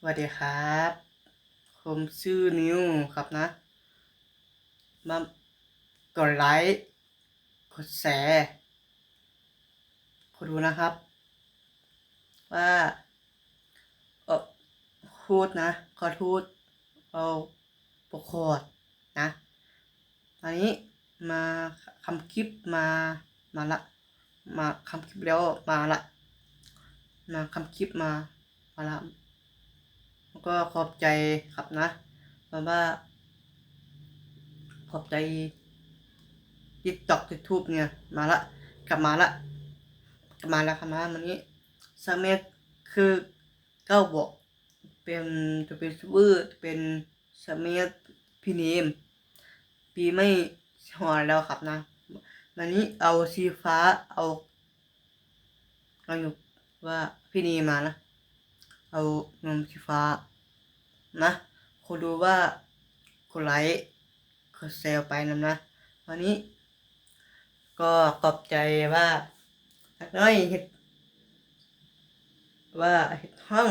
วัสดีครับผมชื่อนิวครับนะมากดไลค์กดแชร์กดดูนะครับว่าเออพูดนะขอพูดเอาปกคอดนะอันนี้มาคำคลิปมาละมาคำคลิปแล้วมาละมาคำคลิปมาละแล้วก็ขอบใจครับนะเพราะว่าขอบใจ TikTok YouTube เนี่ยมาละกลับมาละครับนะวันนี้สมัยคือเก้าบอกเป็นจะเป็นซูเปอร์เป็นสมัยพี่เนมปีไม่หัวแล้วครับนะวันนี้เอาสีฟ้าเอาอยู่ว่าพี่เนมมานะเอานมสีฟ้านะคนดูว่าคนไลค์คนแซวไปนะวันนี้ก็ขอบใจว่าน้อยเห็ดห้อง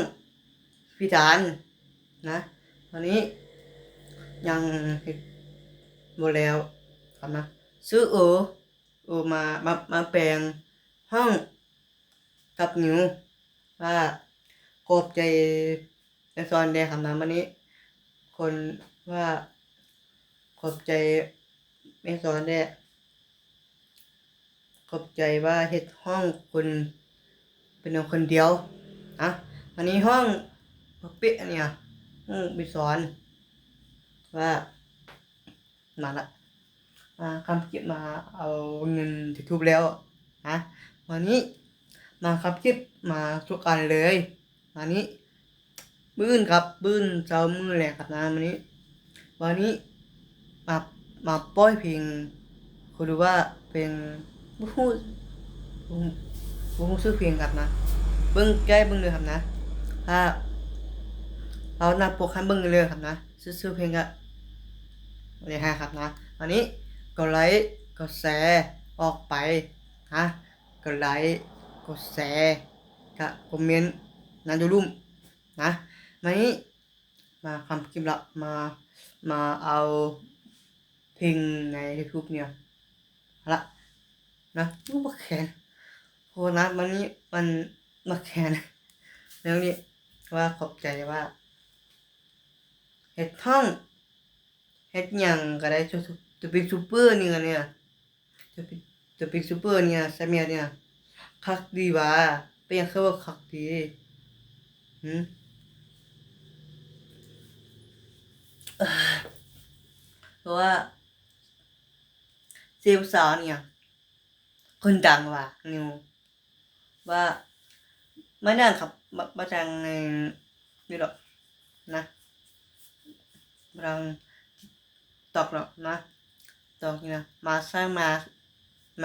พิธานนะวันนี้ยังเห็ดโมแล้วครับนะซื้อมาแปลงห้องกับหนูว่าขอบใจในซอนแดงครับนะวันนี้คนว่าขอบใจในซอนแดงขอบใจว่าเห็ดห้องคนเป็นคนเดียวนะวันนี้ห้องเป๊ะเนี่ยไปสอนว่ามาละคำคิดมาเอาเงินที่ทุบแล้วนะวันนี้มาคำคิดมาทุกการเลยวันนี้ครับบื้นเจ้ามือแหละครับนะวันนี้มามาป้อยเพลงคุณดูว่าเป็นผู้ซื้อเพลงครับนะใกล้เลยครับนะถ้าเอาหน้าปกให้เลยครับนะซื้อเพลงก็เลยให้ครับนะวันนี้ก็ไลค์ก็แชร์ออกไปนะก็ไลค์ก็แชร์ก็คอมเมนต์นะดูรูปนะวันนี้มาคำคลิปละมาเอาเพลงใน YouTube เนี่ยละนะรูปแขนโหนะวันนี้มันมาแขนแล้วนี่ว่าขอบใจว่าเฮ็ดท่องเฮ็ดหยังก็ได้จะเป็นซูเปอร์เนี่ยจะเป็นซูเปอร์เนี่ยสมัยเนี่ยคักดีว่าเป็นยังคือว่าคักดีหืมเพราะว่าเซลสาวเนี่ยคนดังว่ะนิวว่าไม่ดังครับมาดังในนี่หรอกนะมาดังตอกหรอกนะตอกเนี่ยมาสร้างม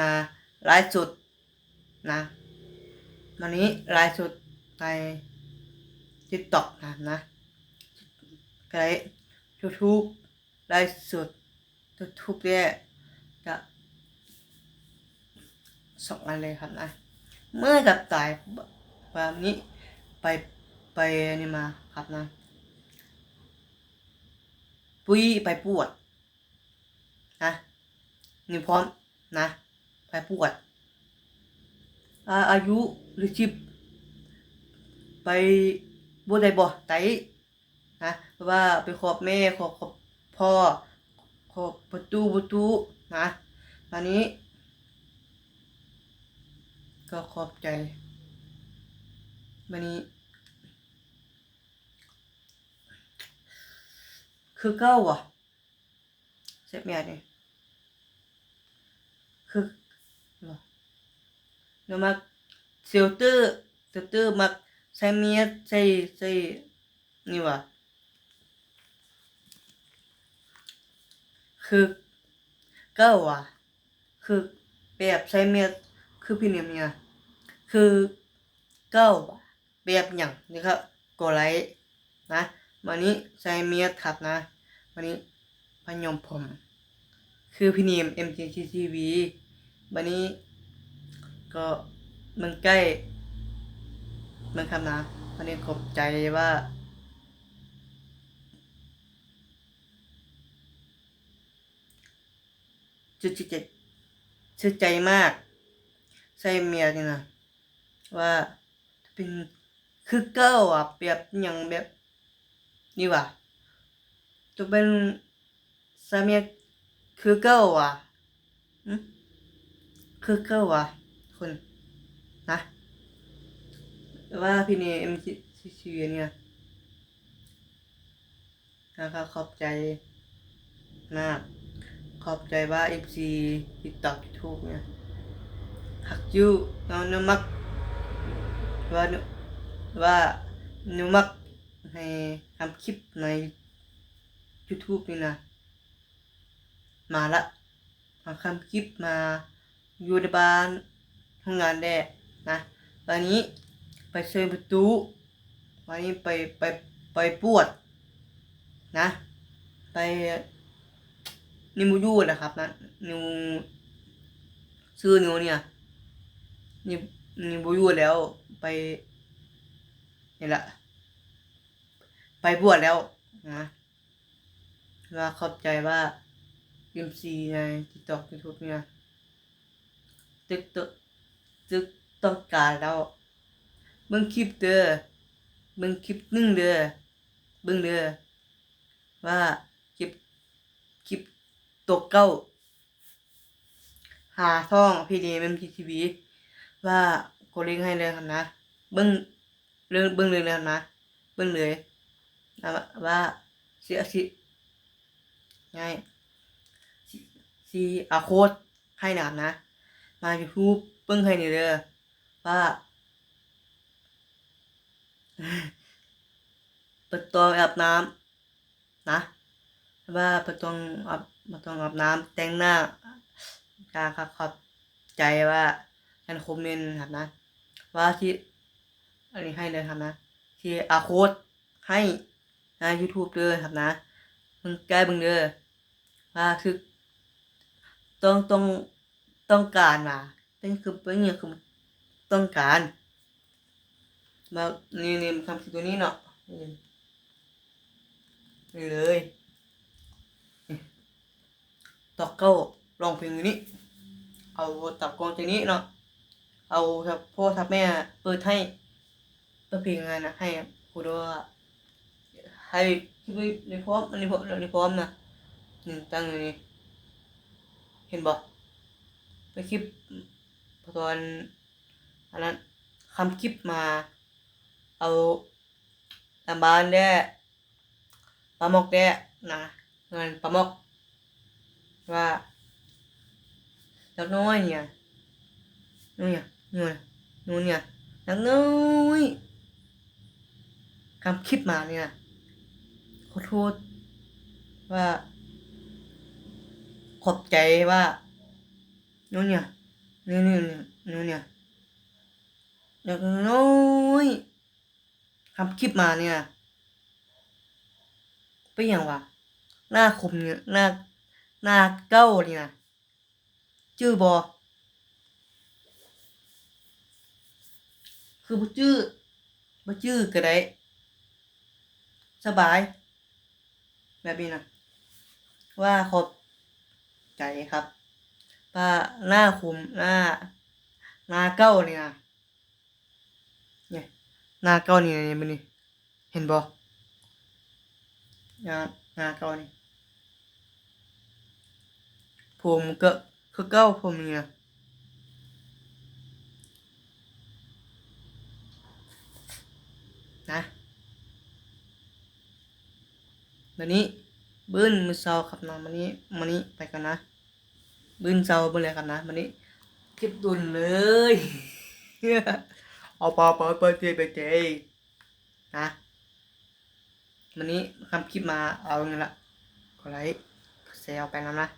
าไลฟ์สุดนะวันนี้ไลฟ์สุดใน TikTok นะไลฟ์ YouTube ไลฟ์สุด YouTube เนี่ยจะ2 อันเลยครับนะเมื่อกับตายแบบนี้ไปนี่มาครับนะปุ้ยไปปวดนะนี่พร้อมนะไปปวดอายุหรือชิบไปบ่ได้บ่ไตนะเพราะว่าไปขอบแม่ขอบพ่อขอบประตูนะตอนนี้ก็ขอบใจวันนี้คือเก้าว่ะเสพเมียนี่คือเดี๋ยวมาเซลเตอร์มาใส่เมียใส่นี่ว่ะคือเก้าว่ะคือแบบใส่เมียคือพี่เนี่ยคือเก้าว่ะแบบอย่างนี่ครับกดไลค์นะวันนี้ใส่เมียครับนะวันนี้พยมผมคือพี่เนียม MTTV วันนี้ก็มันใกล้มันคำนะวันนี้ขอบใจว่า ชื่อใจชื่อใจมากใส่เมียนี่นะว่าเป็นคือเก้าอ่ะเปรียบอย่างแบบนี่ว่ะจะเป็นสามีคือเก้าอ่ะอืมคือเก้าอ่ะคุณนะว่าพี่เนเอ็มซีเนี่ยนะครับขอบใจมากขอบใจว่า FC TikTok YouTube เนี่ยหักยูเนามักว่าว่าเนามักให้ทำคลิปใน YouTube นี่นะมาละทำคลิปมาอยู่ในบ้านทำงานแด้นะวันนี้ไปเชิญประตูวันนี้ไปปวดนะไปนิมูยูนะครับนะนิวชื่อนิวเนี่ยนินิมูยูแล้วไปนี่แหละไปบวชแล้วนะว่าขอบใจว่ายิมซีใน TikTok YouTube เนี่ยตึกตึกตึกต้องการแล้วเบิ่งคลิปเด้อเบิ่งคลิปนึงเด้อเบิ่งเด้อว่าคลิปตกเก้าหาท่องพีดีเอ็มทีวีว่าโกลิงให้เลยครับนะเบิ่งเบิ่งเลยนะครับนะเบิ่งเลยนะว่าเสียสิง่ายซีอาโค้ดให้นะครับนะมา YouTube เบิ่งให้นี่เด้อว่าเปิดตัวอาบน้ำนะว่าเปิดตัวอาบน้ำแต่งหน้าครับขอบใจว่าท่านคอมเมนต์ครับนะว่าที่อันนี้ให้เลยครับนะที่อาโค้ดให้นะ YouTube เลยครับนะมึงใกล้มึงเด้อว่าคือต้องการมาเป็นคือเป็นอย่างคือต้องการมานี่ทำคือตัวนี้เนาะนี่เลยตอกเก้าลองเพลงนี้เอาตับกองจากนี้เนาะเอาพ่อทับแม่เปิดให้เปิดเพลงงานนะให้คุณดูว่าให้คิดไว้ในพร้อมนะตั้งนี่เห็นบ่ไปคลิปตอนอันนั้นคำคลิปมาเอาตามบ้านได้ปลาหมกได้นะเงินปลาหมกว่าเล็กน้อยเนี่ยนู่นเนี่ยนู่นเนี่ยเล็กน้อยคำคลิปมาเนี่ยขอโทษว่าขอบใจว่านู่นเนี่ยนู่นเนี่ยเล็กน้อยคำคลิปมาเนี่ยเป็นอย่างวะหน้าคมเนี่ยหน้าเก้าเนี่ยชื่อบอคือบ่ชื่อก็ได้สบายแบบนี้นะว่าขอบใจครับว่าหน้าคมหน้าเก้าเนี่ยเนี่ยหน้าเก้านี่มันนี่เห็นบอหน้าเก้านี่ผมก็คือเก้าผมเนี่ยนะวันนี้บื้นมือเซาครับนะวันนี้ไปกันนะบื้นเซาไปเลยครับนะวันนี้คลิปดุนเลย เอาไปเจนะวันนี้ทำคลิปมาเอาเงินละกดไลค์กดแชร์ไปแล้วนะ